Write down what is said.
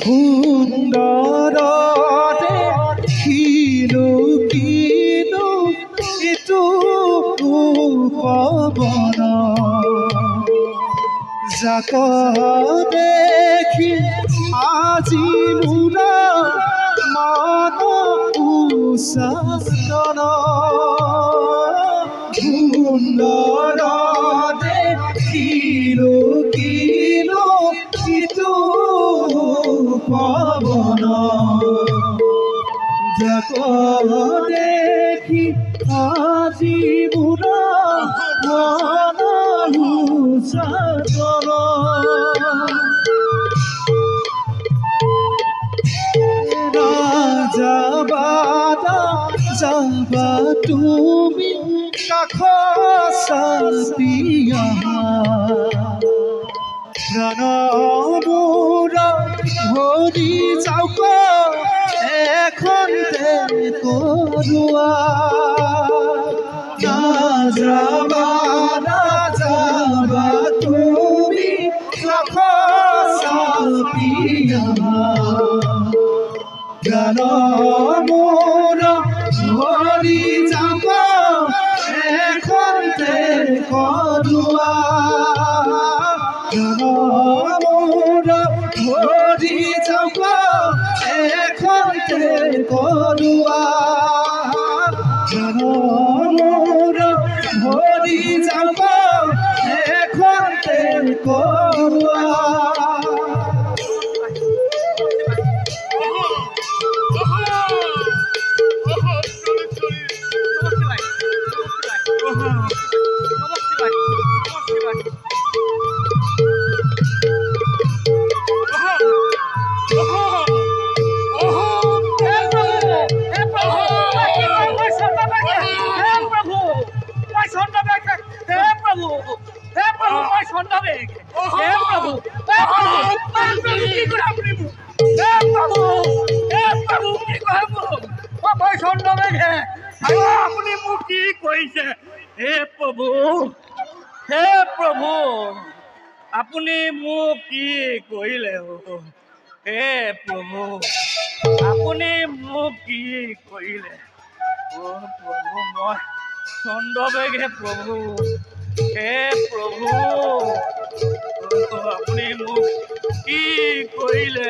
সুন্দৰতে কিনো কিনো ইটো পৱন যাক দেখি আজি মোৰ মন উচাতন সুন্দৰতে কিনো কিনো ইটো পৱন যাক দেখি আজি মোৰ মন উচাতন যাবা তুমি কাষ চাপিয়া প্ৰাণবোৰ ভৰি যাওক এখন কৰোৱা নাযাবা তুমি কাষ চাপিয়া প্ৰাণবোৰ ভৰি যাব এখন কৰোৱা প্ৰাণবোৰ ভৰি যাব এখন কৰোৱা প্ৰাণবোৰ ভৰি যাব এখন কৰোৱা আপুনি মোক কি কৰিছে হে প্ৰভু আপুনি মোক কি কৰিলে হে প্ৰভু আপুনি মোক কি কৰিলে প্ৰভু মই চন্দ্ৰবেগে প্ৰভু হে প্ৰভু আপুনি মোক কি কৰিলে